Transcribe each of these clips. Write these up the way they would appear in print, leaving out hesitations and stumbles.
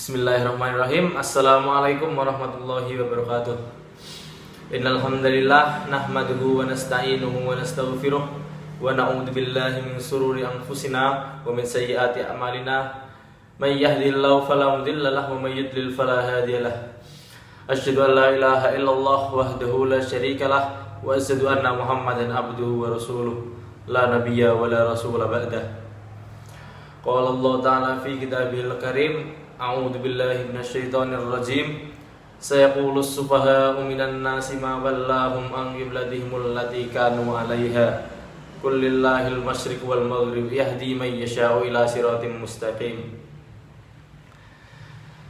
Bismillahirrahmanirrahim. Assalamualaikum warahmatullahi wabarakatuh. Innal hamdalillah nahmaduhu wa nasta'inuhu wa nastaghfiruh wa na'udzu billahi min shururi anfusina wa min sayyiati a'malina. May yahdihillahu fala mudilla lahu wa may yudlil fala hadiyalah. Asyhadu an la ilaha illallah wahdahu la syarikalah wa asyhadu anna Muhammadan abduhu wa rasuluh la nabiyya wa la rasula ba'dah. Qala Allah ta'ala fi kitabihil karim. A'udzu billahi minasyaitonir rajim. Sayaqulus sufaha'u minan nasi ma wallahum an qiblatihimul lati kanu 'alaiha. Qul lillahil masyriq wal maghrib yahdi may yasha'u ila siratim mustaqim.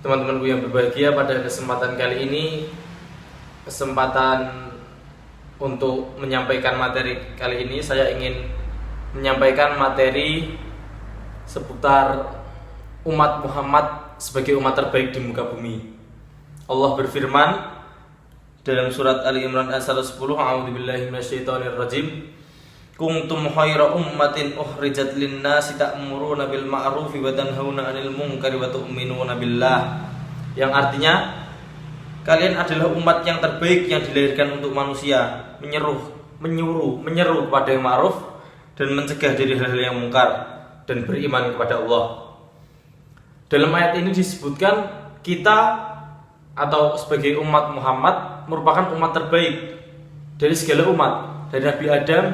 Teman-temanku yang berbahagia, pada kesempatan kali ini kesempatan untuk menyampaikan materi kali ini saya ingin menyampaikan materi seputar umat Muhammad sebagai umat terbaik di muka bumi. Allah berfirman dalam surat Ali Imran ayat 110, A'udzubillahi minasyaitonir rajim. Kuntum khayra ummatin ukhrijat lin-nasi ta'muruna bil ma'rufi wa tanhauna 'anil munkari wa tu'minuna billah. Yang artinya, kalian adalah umat yang terbaik yang dilahirkan untuk manusia, menyuruh kepada yang ma'ruf dan mencegah dari hal-hal yang mungkar dan beriman kepada Allah. Dalam ayat ini disebutkan kita atau sebagai umat Muhammad merupakan umat terbaik dari segala umat, dari Nabi Adam,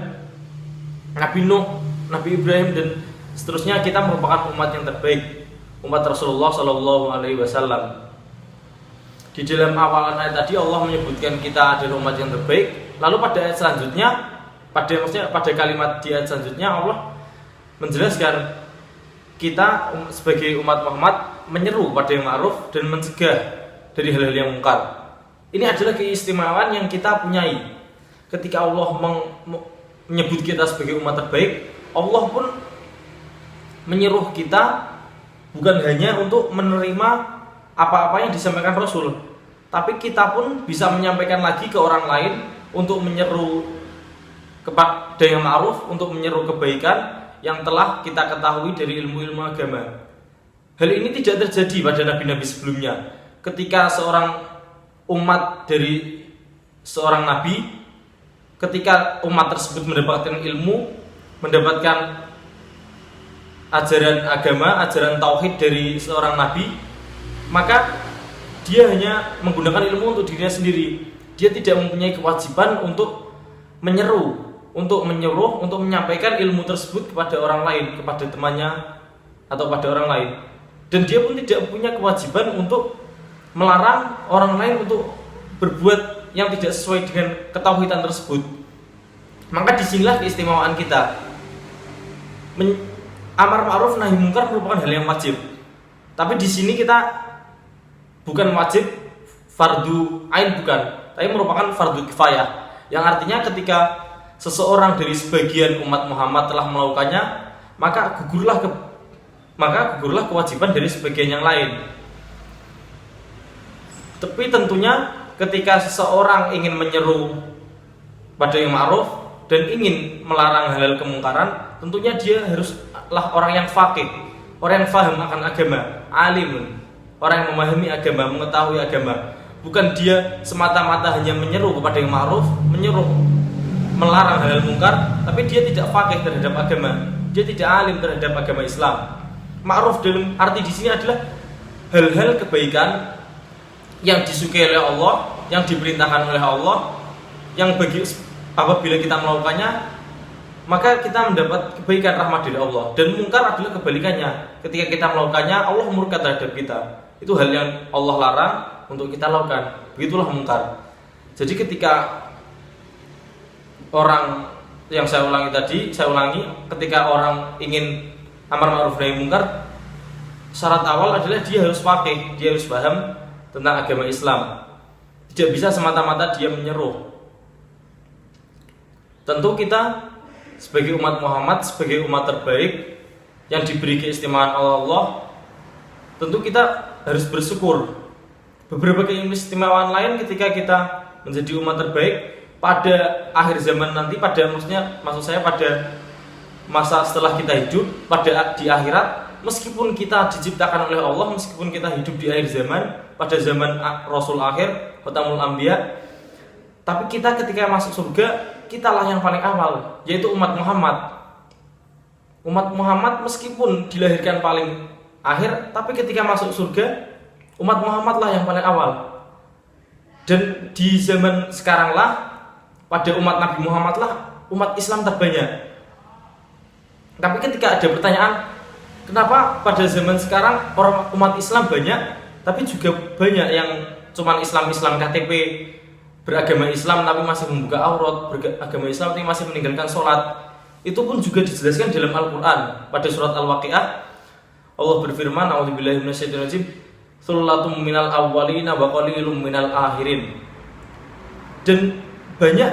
Nabi Nuh, Nabi Ibrahim dan seterusnya. Kita merupakan umat yang terbaik, umat Rasulullah Shallallahu Alaihi Wasallam. Di dalam awalan ayat tadi Allah menyebutkan kita adalah umat yang terbaik. Lalu pada ayat selanjutnya, pada kalimat di ayat selanjutnya Allah menjelaskan kita sebagai umat Muhammad menyeru pada yang ma'ruf dan mencegah dari hal-hal yang mungkar. Ini adalah keistimewaan yang kita punyai. Ketika Allah menyebut kita sebagai umat terbaik, Allah pun menyeru kita bukan hanya untuk menerima apa-apa yang disampaikan Rasul, tapi kita pun bisa menyampaikan lagi ke orang lain untuk menyeru kepada yang ma'ruf, untuk menyeru kebaikan yang telah kita ketahui dari ilmu-ilmu agama. Hal ini tidak terjadi pada nabi-nabi sebelumnya. Ketika seorang umat dari seorang nabi, ketika umat tersebut mendapatkan ilmu, mendapatkan ajaran agama, ajaran tauhid dari seorang nabi, maka dia hanya menggunakan ilmu untuk dirinya sendiri. Dia tidak mempunyai kewajiban untuk menyeru, untuk menyuruh, untuk menyampaikan ilmu tersebut kepada orang lain, kepada temannya atau pada orang lain. Dan dia pun tidak punya kewajiban untuk melarang orang lain untuk berbuat yang tidak sesuai dengan ketauhidan tersebut. Maka disinilah keistimewaan kita. Amar ma'ruf nahi mungkar merupakan hal yang wajib. Tapi di sini kita bukan wajib fardu ain, bukan, tapi merupakan fardu kifayah. Yang artinya ketika seseorang dari sebagian umat Muhammad telah melakukannya, maka gugurlah kewajiban dari sebagian yang lain. Tapi tentunya ketika seseorang ingin menyeru pada yang ma'ruf dan ingin melarang hal-hal kemungkaran, tentunya dia haruslah orang yang faqih, orang yang faham akan agama, alim, orang yang memahami agama, mengetahui agama. Bukan dia semata-mata hanya menyeru kepada yang ma'ruf, melarang hal-hal mungkar, tapi dia tidak faqih terhadap agama, dia tidak alim terhadap agama Islam. Ma'ruf dalam arti di sini adalah hal-hal kebaikan yang disukai oleh Allah, yang diperintahkan oleh Allah, yang apabila kita melakukannya, maka kita mendapat kebaikan, rahmat dari Allah. Dan mungkar adalah kebalikannya. Ketika kita melakukannya, Allah murka terhadap kita. Itu hal yang Allah larang untuk kita lakukan. Begitulah mungkar. Jadi ketika orang, yang saya ulangi, ketika orang ingin amar ma'ruf nahi mungkar, syarat awal adalah dia harus faqih, dia harus paham tentang agama Islam. Tidak bisa semata-mata dia menyeru. Tentu kita sebagai umat Muhammad, sebagai umat terbaik yang diberi keistimewaan Allah, tentu kita harus bersyukur. Beberapa keistimewaan lain ketika kita menjadi umat terbaik pada akhir zaman nanti, maksud saya pada masa setelah kita hidup, di akhirat, meskipun kita diciptakan oleh Allah, meskipun kita hidup di akhir zaman, pada zaman Rasul akhir, Khatamul Anbiya, tapi kita ketika masuk surga, kitalah yang paling awal, yaitu umat Muhammad. Umat Muhammad meskipun dilahirkan paling akhir, tapi ketika masuk surga, umat Muhammadlah yang paling awal. Dan di zaman sekarang lah, pada umat Nabi Muhammad lah, umat Islam terbanyak. Tapi ketika ada pertanyaan, kenapa pada zaman sekarang orang umat Islam banyak, tapi juga banyak yang cuman Islam KTP, beragama Islam tapi masih membuka aurat, beragama Islam tapi masih meninggalkan sholat. Itu pun juga dijelaskan dalam Al-Quran. Pada surat Al-Waqi'ah, Allah berfirman, a'udzubillahi minasyaitonirrajim, tsulatum minal awwalina wa qalilum minal akhirin. Dan banyak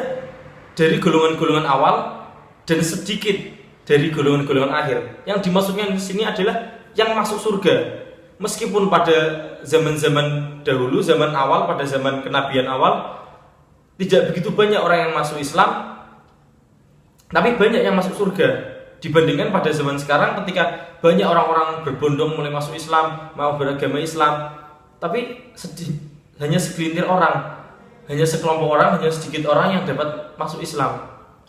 dari golongan-golongan awal dan sedikit dari golongan-golongan akhir. Yang dimaksudkan di sini adalah yang masuk surga. Meskipun pada zaman-zaman dahulu, zaman awal, pada zaman kenabian awal, tidak begitu banyak orang yang masuk Islam, tapi banyak yang masuk surga. Dibandingkan pada zaman sekarang ketika banyak orang-orang berbondong mulai masuk Islam, mau beragama Islam, tapi hanya segelintir orang, hanya sekelompok orang, hanya sedikit orang yang dapat masuk Islam.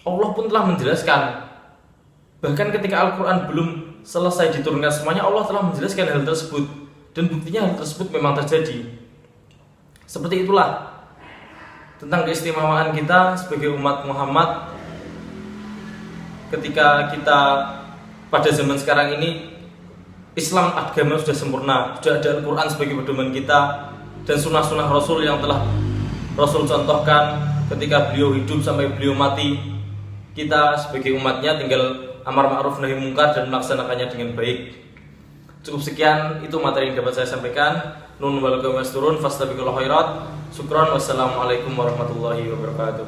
Allah pun telah menjelaskan, bahkan ketika Al-Quran belum selesai diturunkan semuanya, Allah telah menjelaskan hal tersebut, dan buktinya hal tersebut memang terjadi. Seperti itulah tentang keistimewaan kita sebagai umat Muhammad. Ketika kita pada zaman sekarang ini, Islam agama sudah sempurna, sudah ada Al-Quran sebagai pedoman kita, dan sunnah-sunnah Rasul yang telah Rasul contohkan ketika beliau hidup sampai beliau mati. Kita sebagai umatnya tinggal amar ma'ruf nahi mungkar dan melaksanakannya dengan baik. Cukup sekian, itu materi yang dapat saya sampaikan. Nun wal qawmasturun fastabiqul khairat. Syukran, wassalamualaikum warahmatullahi wabarakatuh.